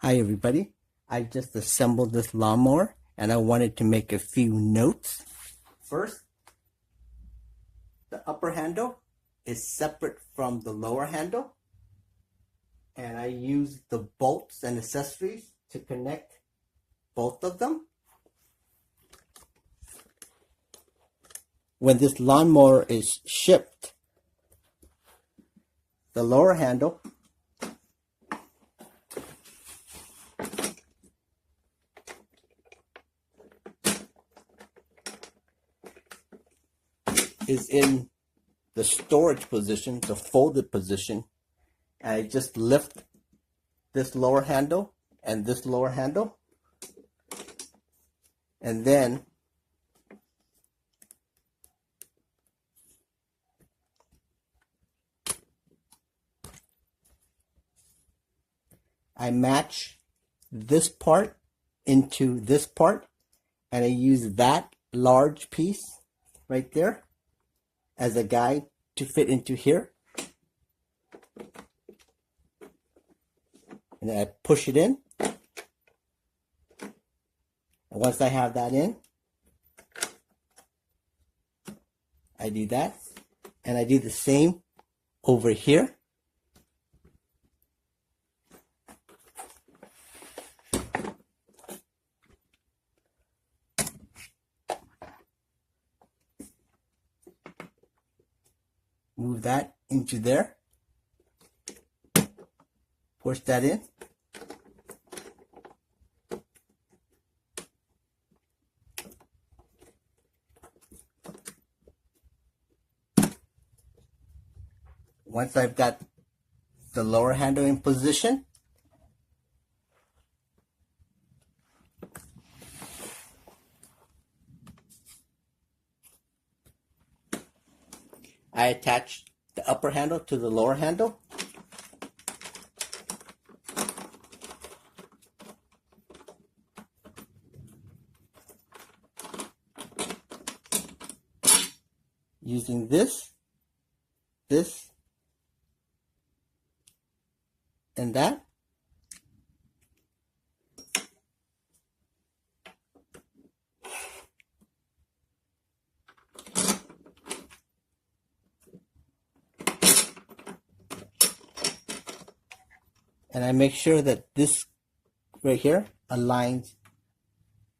Hi everybody, I just assembled this lawnmower and I wanted to make a few notes. First, the upper handle is separate from the lower handle, and I use the bolts and accessories to connect both of them. When this lawnmower is shipped, the lower handle is in the storage position, the folded position, and I just lift this lower handle and this lower handle, and then I match this part into this part, and I use that large piece right there as a guide to fit into here. And then I push it in. And once I have that in, I do that. And I do the same over here. Move that into there. Push that in. Once I've got the lower handle in position, I attach the upper handle to the lower handle. Using this, and that. And I make sure that this right here aligns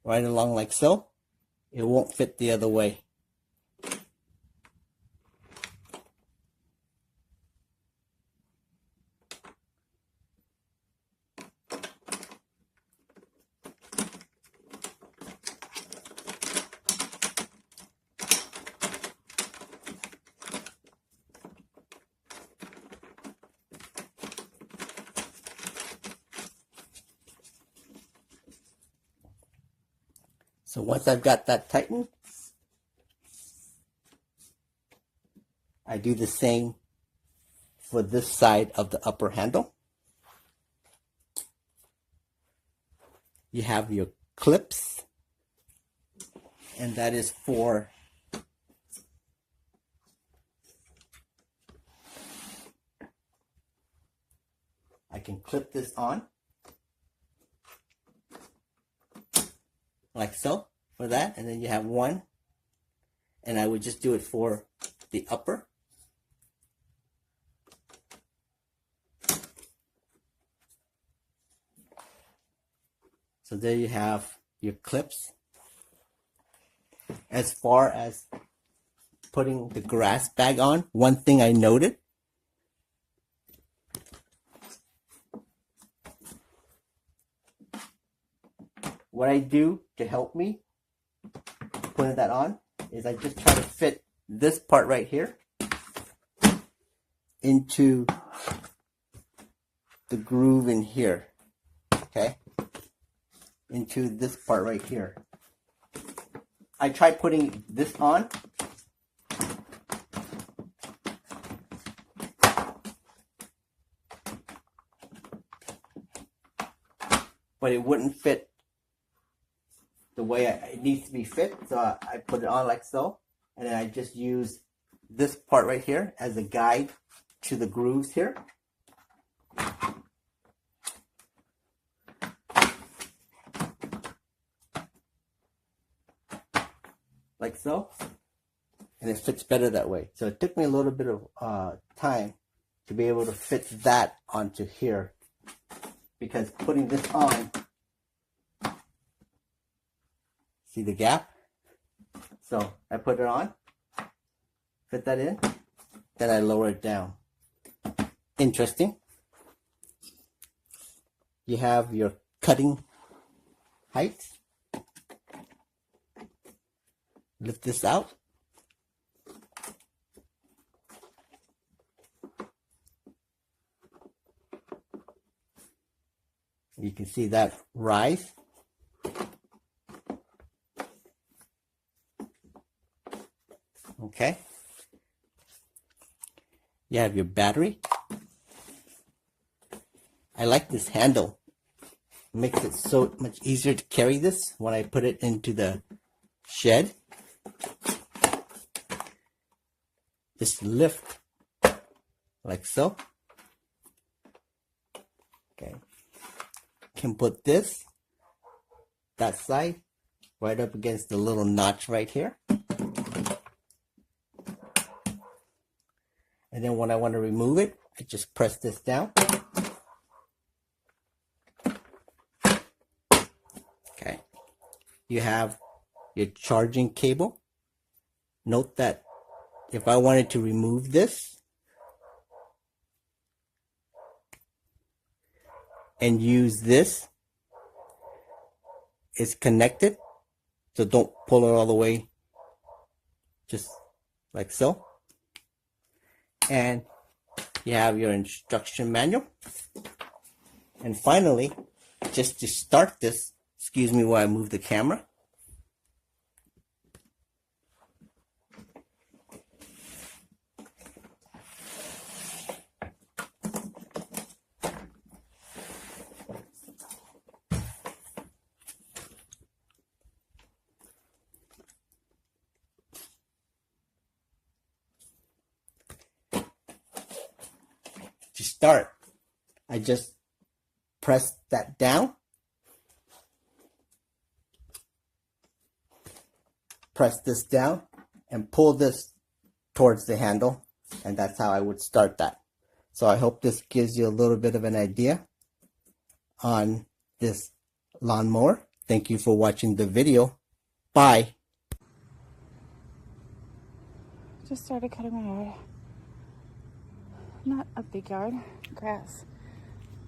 right along like so. It won't fit the other way. So once I've got that tightened, I do the same for this side of the upper handle. You have your clips, and that is for I can clip this on like so for that, and then you have one, and I would just do it for the upper. So there you have your clips. As far as putting the grass bag on, one thing I noted, what I do to help me putting that on is I just try to fit this part right here into the groove in here, okay? Into this part right here. I try putting this on, but it wouldn't fit the way it needs to be fit, so I put it on like so, and then I just use this part right here as a guide to the grooves here. like so, and it fits better that way. So it took me a little bit of time to be able to fit that onto here, because putting this on, see the gap? So I put it on, fit that in, then I lower it down. Interesting. You have your cutting height. Lift this out. You can see that rise. Okay. You have your battery. I like this handle. It makes it so much easier to carry this when I put it into the shed. Just lift like so. Okay. Can put this, that side, right up against the little notch right here. And then when I want to remove it, I just press this down. Okay. You have your charging cable. Note that if I wanted to remove this and use this, it's connected. So don't pull it all the way, just like so. And you have your instruction manual. And finally, just to start this, excuse me while I move the camera. To start, I just press that down, press this down, and pull this towards the handle, and that's how I would start that. So I hope this gives you a little bit of an idea on this lawnmower. Thank you for watching the video. Bye. Just started cutting my yard. Not a big yard, grass.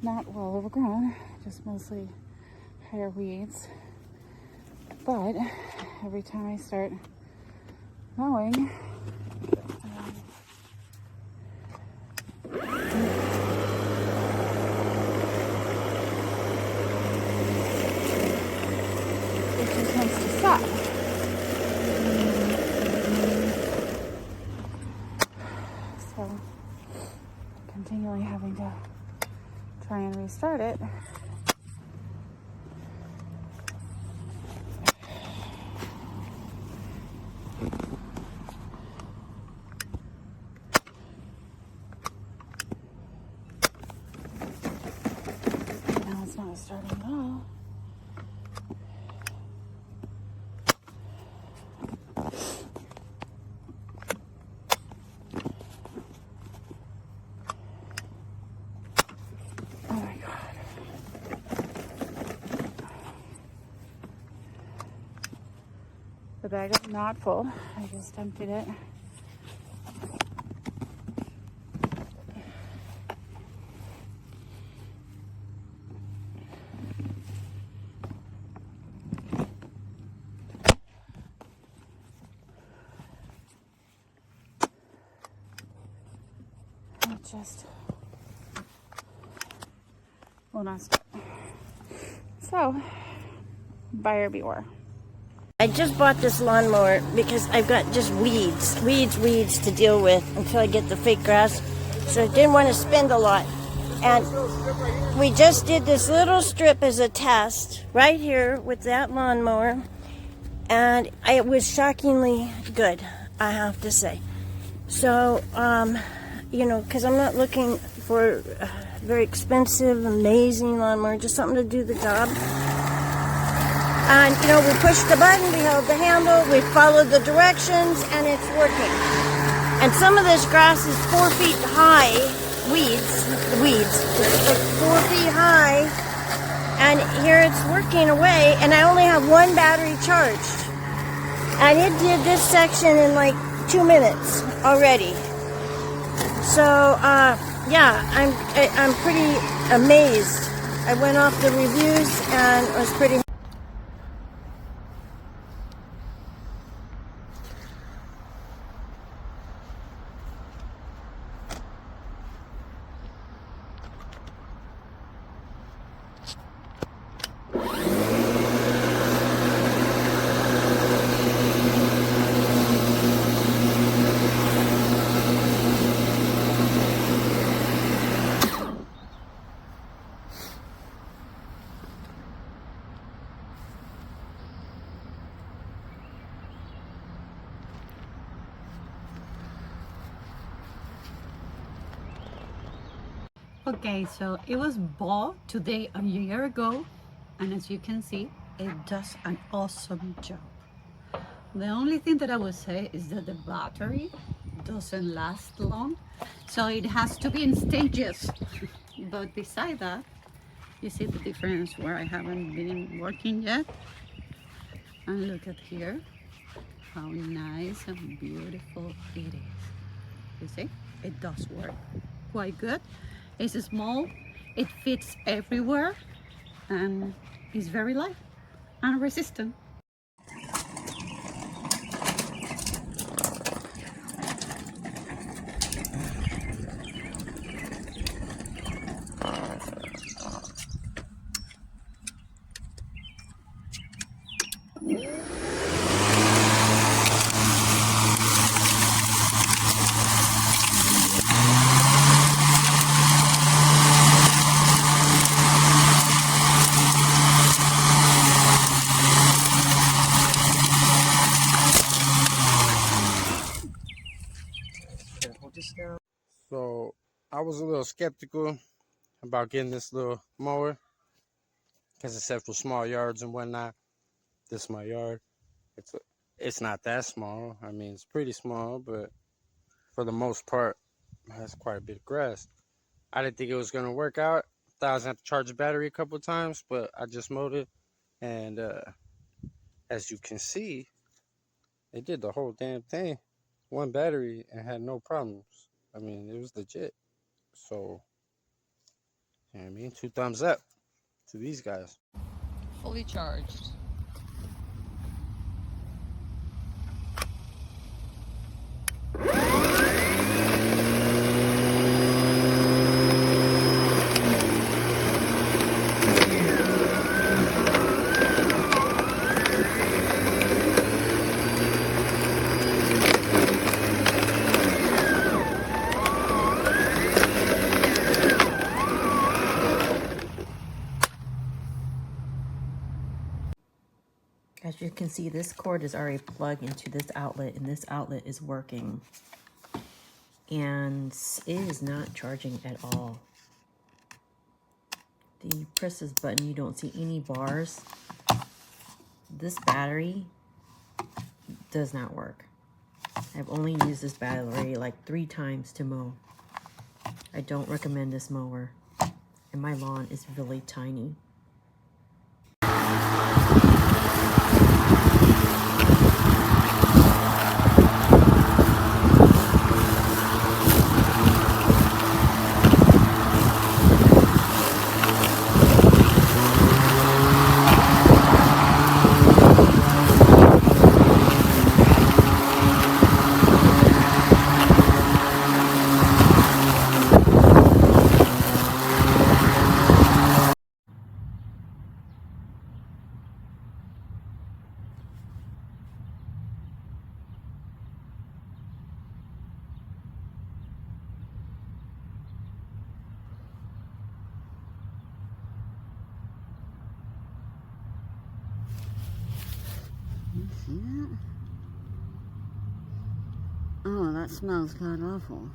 Not well overgrown, just mostly higher weeds. But every time I start mowing, it just wants to stop. So continually having to try and restart it. Now it's not starting at all. Oh my God. The bag is not full. I just emptied it. It just will not start. So, buyer beware. I just bought this lawnmower because I've got just weeds to deal with until I get the fake grass. So I didn't want to spend a lot. And we just did this little strip as a test right here with that lawnmower. And it was shockingly good, I have to say. So, you know, because I'm not looking for a very expensive, amazing lawnmower, just something to do the job. And, you know, we pushed the button, we held the handle, we followed the directions, and it's working. And some of this grass is 4 feet high, weeds, it's like 4 feet high, and here it's working away, and I only have one battery charged. And it did this section in like 2 minutes already. So, yeah, I'm pretty amazed. I went off the reviews and was pretty. Okay, so it was bought today a year ago, and as you can see, it does an awesome job. The only thing that I would say is that the battery doesn't last long, so it has to be in stages. But beside that, you see the difference where I haven't been working yet. And look at here, how nice and beautiful it is. You see, it does work quite good. It's small, it fits everywhere, and it's very light and resistant. So I was a little skeptical about getting this little mower because it said for small yards and whatnot. This is my yard. It's not that small. I mean, it's pretty small, but for the most part, it has quite a bit of grass. I didn't think it was gonna work out. Thought I was gonna have to charge the battery a couple of times, but I just mowed it, and as you can see, it did the whole damn thing. One battery and had no problems. I mean, it was legit. So, you know what I mean? 2 thumbs up to these guys. Fully charged. As you can see, this cord is already plugged into this outlet, and this outlet is working. And it is not charging at all. You press this button, you don't see any bars. This battery does not work. I've only used this battery like 3 times to mow. I don't recommend this mower. And my lawn is really tiny. Oh, that smells god awful.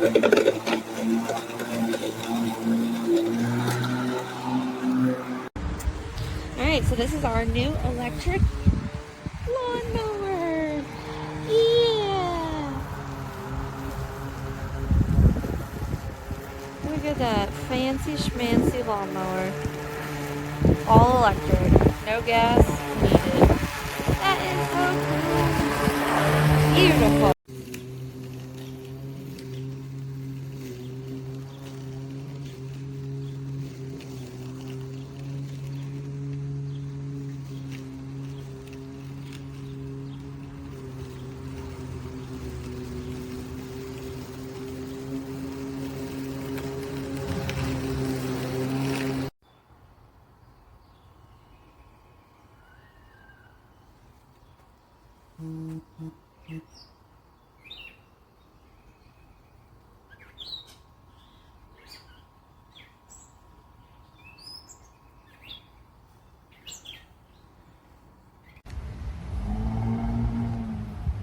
Alright, so this is our new electric lawnmower. Yeah! Look at that fancy schmancy lawnmower. All electric. No gas needed. That is so cool. Beautiful.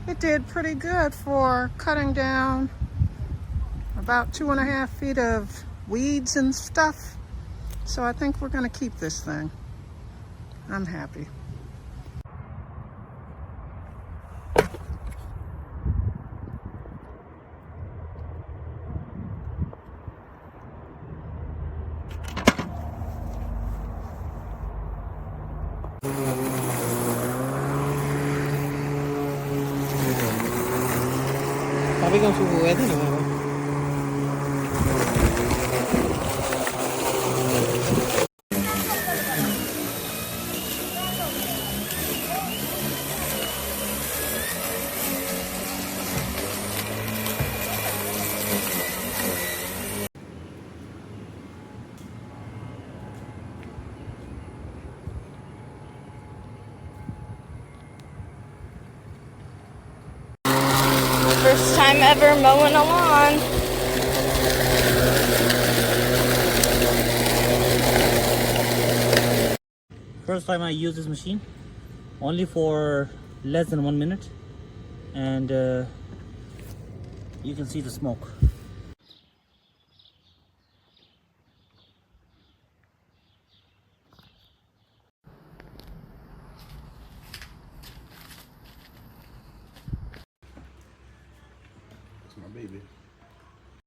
It did pretty good for cutting down about 2.5 feet of weeds and stuff. So I think we're gonna keep this thing. I'm happy. Papi con su juguete nuevo. First time ever mowing a lawn. First time I use this machine, only for less than 1 minute, and you can see the smoke.